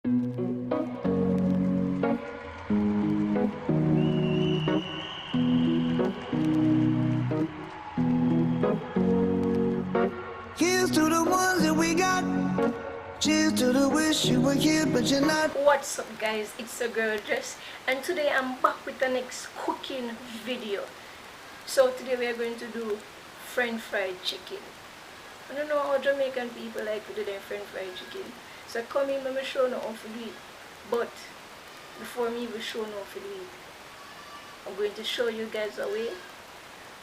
Here's to the ones that we got. Cheers to the wish you were here, but you're not. What's up, guys? It's your girl Jess, and today I'm back with the next cooking video. So today we are going to do French fried chicken. I don't know how Jamaican people like to do their French fried chicken. So come in, let me show you how to do it. But before me even show you how to do it, I'm going to show you guys a way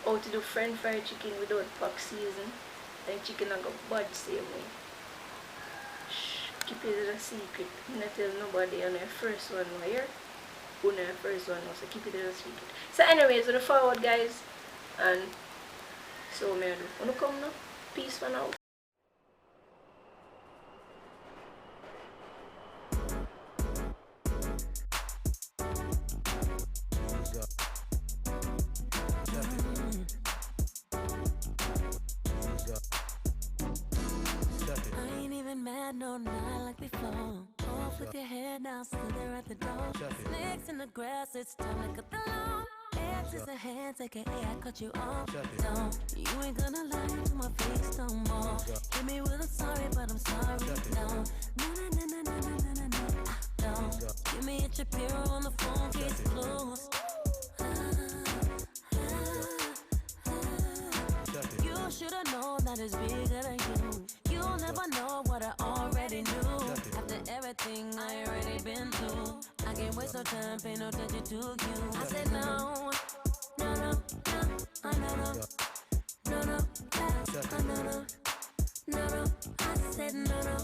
how to do French fried chicken without pack season. Then chicken I go bad same way. Shh, keep it as a secret. I'm not tell nobody on the first one here. On the first one, so keep it as a secret. So anyways, on the forward guys, and so me I do. Wanna come now? Peace for now. Mad, no, not like before. Off with your head now, still there at the door. Snakes in the grass, it's time to cut the lawn. Exes ahead, aka I cut you off. Don't, you ain't gonna lie to my face no more. Hit me with a sorry, but I'm sorry. No, no, no, no, no, no, no, no, no. Don't, give me a Shapiro on the phone, case closed. You should've known that it's bigger than you. You'll never know what I already knew. After everything I already been through, I can't waste no time, pay no attention to you. I said no, no, no, no, no, no, no, no, no, no, no. I said no, no,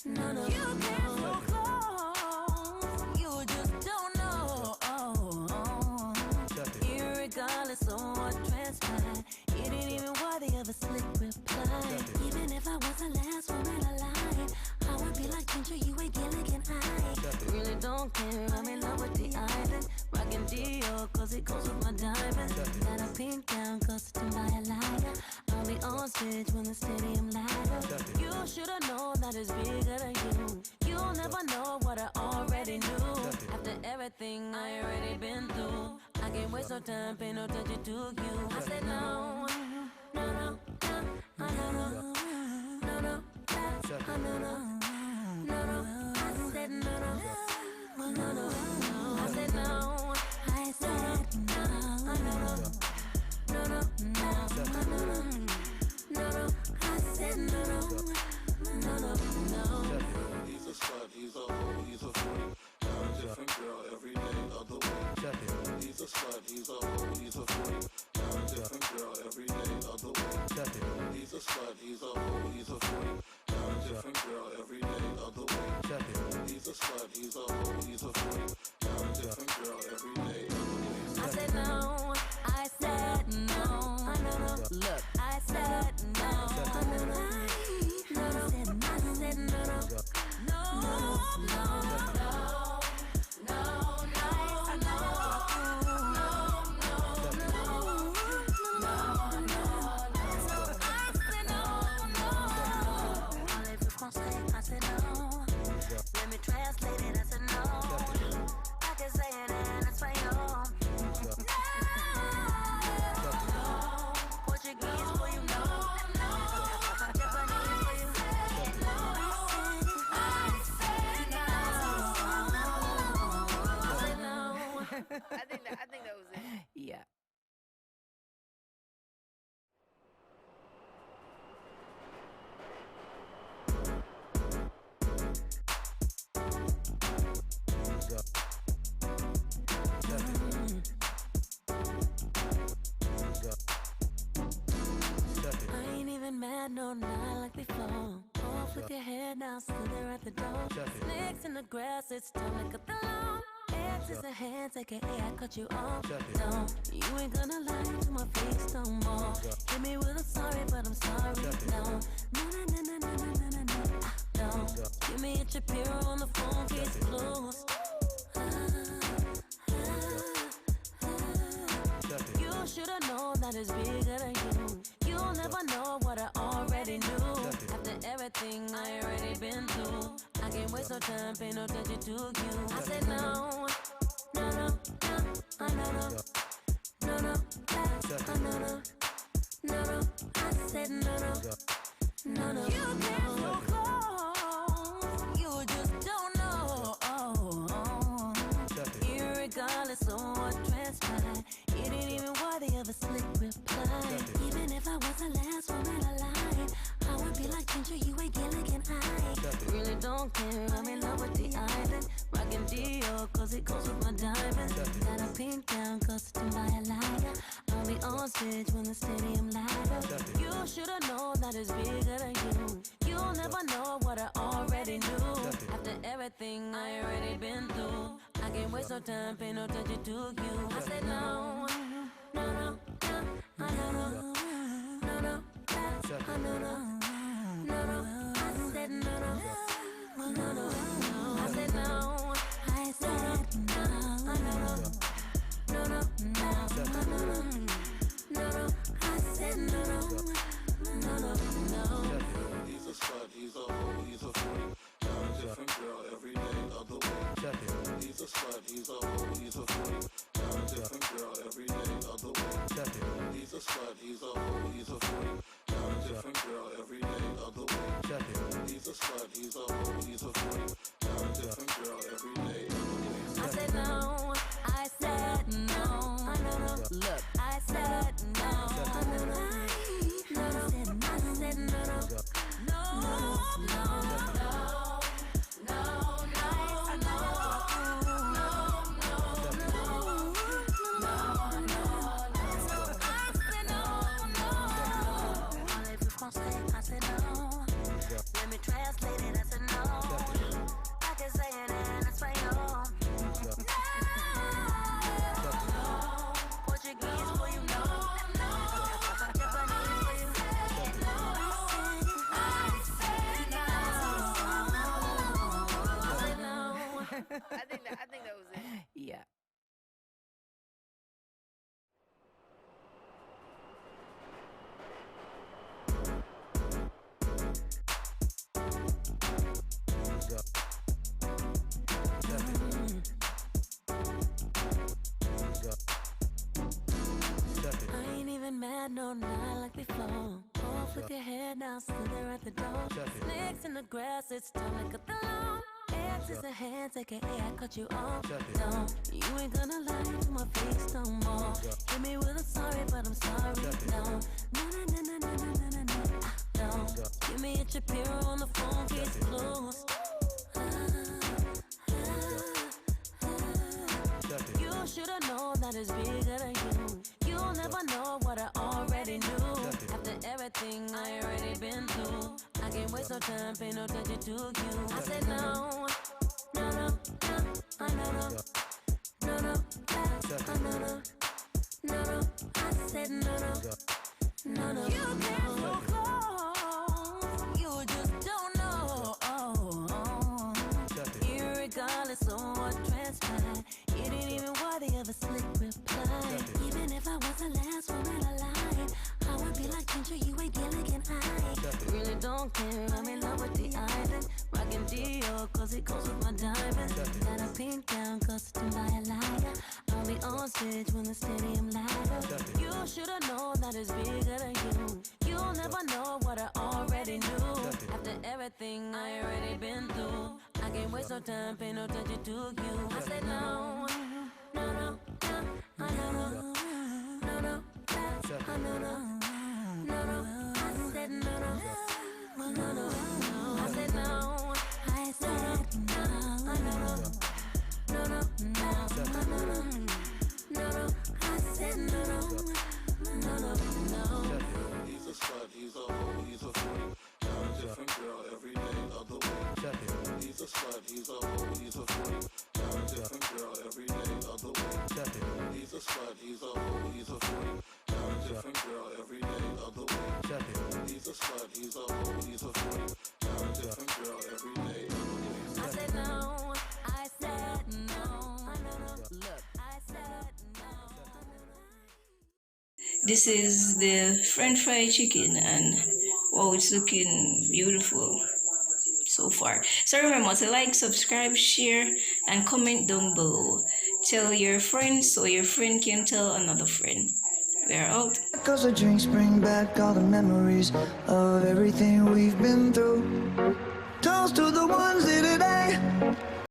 no, no. You came so close, you just don't know. Irregardless of what transpired, it ain't even worthy of a slick reply. Even if I was the last woman alive, I would be like Ginger, you ain't Gilligan. I really don't care, I'm in love with the island. Rockin' Dior, cause it goes with my diamonds. Got a pink gown, custom by a liar. I'll be on stage when the stadium light up. You should've known that it's bigger than you. You'll never know what I already knew. After everything I already been through, I can't waste no time, pay no attention to you. I said no, no, no, no, no, no, no, no, no, no, no. I said no, no, no, no, no. I said no, I said no, no, no, no, no, no, no. I said no, no, no, no, no. He's a slut, he's a hoe, he's a freak. Got a different girl every day of the week. He's a slut, he's a hoe, he's a freak. Got a different girl every day of the week. He's a slut, he's a hoe, he's a freak. Got a different girl every day of the week. He's a slut, he's a hoe, he's a freak. Got a different girl every day of the week. I said no, I said no, no, no. Look, I said no, no, no, no, no. I said no, no, no, no, no. I said no. Let me translate it. I said no. I can say it in Espanol. No. Portuguese for you know. No. Japanese for you. No. I said no. I said no. I think that was it. Yeah. Mad, no, not like before. Off with your head now, still there at the door. Snakes in the grass, it's time to cut the lawn. Exes ahead, aka I cut you off. Don't, you ain't gonna lie to my face no more. Hit me with a sorry, but I'm sorry. No, no, no, no, no, no, no, no, no. Don't, give me a Shapiro on the phone, case closed. You should've known that it's bigger than you. You'll never know what I already knew. After everything I already been through, I I can't waste no time, pay no attention to you. I said no, no, no, no, no, no, no, no, no, no, no, no. I said no, no. No, no, you came so close, you just don't know. Irregardless of what transpired, it ain't even worthy of a slick reply. Even if I was the last woman alive, I would be like Ginger, you ain't Gilligan. I really don't care, I'm in love with the island. Rockin' Dior, cause it goes with my diamonds. Got a pink gown, costumed by a liar. I'll be on stage when the stadium light up. You should've known that it's bigger than you. You'll never know what I already knew. After everything I already been through, I can't waste no time, pay no attention to you. I said no, no, no, no, no, no, no, no, no, no, no. I said no, no, no, no, no. I said no, I said no, no, no, no, no, no, no. I said no, no, no, no. He's a slut, he's a hoe, he's a freak. Got a different girl every day of the week. He's a slut, he's a hoe, he's a freak. Got a different girl every day of the week. He's a slut, he's a hoe, he's a freak. Got a different girl every day of the week. He's a slut, he's a hoe, he's a freak. Got a different girl every day of the week. I said no, I said no, no, no. Look, I said no, no, no, no, no. I said no, no, no, no, no. I said no. Let me translate it. I said no. I can say it in Espanol. No. Portuguese for you know. Japanese for you. I said no. I said no. I think that was it. Yeah. I ain't even mad, no, not like before. Off with your head now, still there at the door. Snakes in the grass, it's time to cut the lawn. X is a hands, aka I cut you off. No, you ain't gonna lie to my face no more. Hit me with a sorry, but I'm sorry. No, no, no, no, no, no, no, no, no. No, give me a Shapiro on the phone, case closed. You should've known that it's bigger than you. You'll never know what I already knew. After everything I already been through, I can't waste no time, pay no attention to you. I said no, no, no, no, no, no, no, no, no, no, no. I said no, no, no, no. You came so close, you just don't know. Irregardless of what transpired, it ain't even worthy of a slick reply. Even if I was the last woman alive, I would be like Ginger, you ain't Gilligan. I really don't care, I'm in love with the island. Rockin' Dior, cause it goes with my diamonds. Got a pink gown, costumed by a liar. I'll be on stage when the stadium light up. You should've known that it's bigger than you. You'll never know what I already knew. After everything I already been through, I can't waste no time, pay no attention to you. I said no, no, no, no, no, no, no, no, no, no. I said no, no, no, no. I said no, I said no, no, no, no, no, no. I said no, no, no, no. He's a slut, he's a hoe, he's a freak. Got a different girl every day of the week. He's a slut, he's a hoe, he's a freak. Got a different girl every day of the week. He's a slut, he's a hoe, he's a freak. Got a different girl every day of the week. He's a slut, he's a hoe, he's a freak. Got a different girl every day of the week. I said no, I said no. Look, I said no. This is the French fried chicken, and wow, it's looking beautiful. so far. So remember to like, subscribe, share, and comment down below. Tell your friends so your friend can tell another friend. We're out. Cause the drinks bring back all the memories of everything we've been through.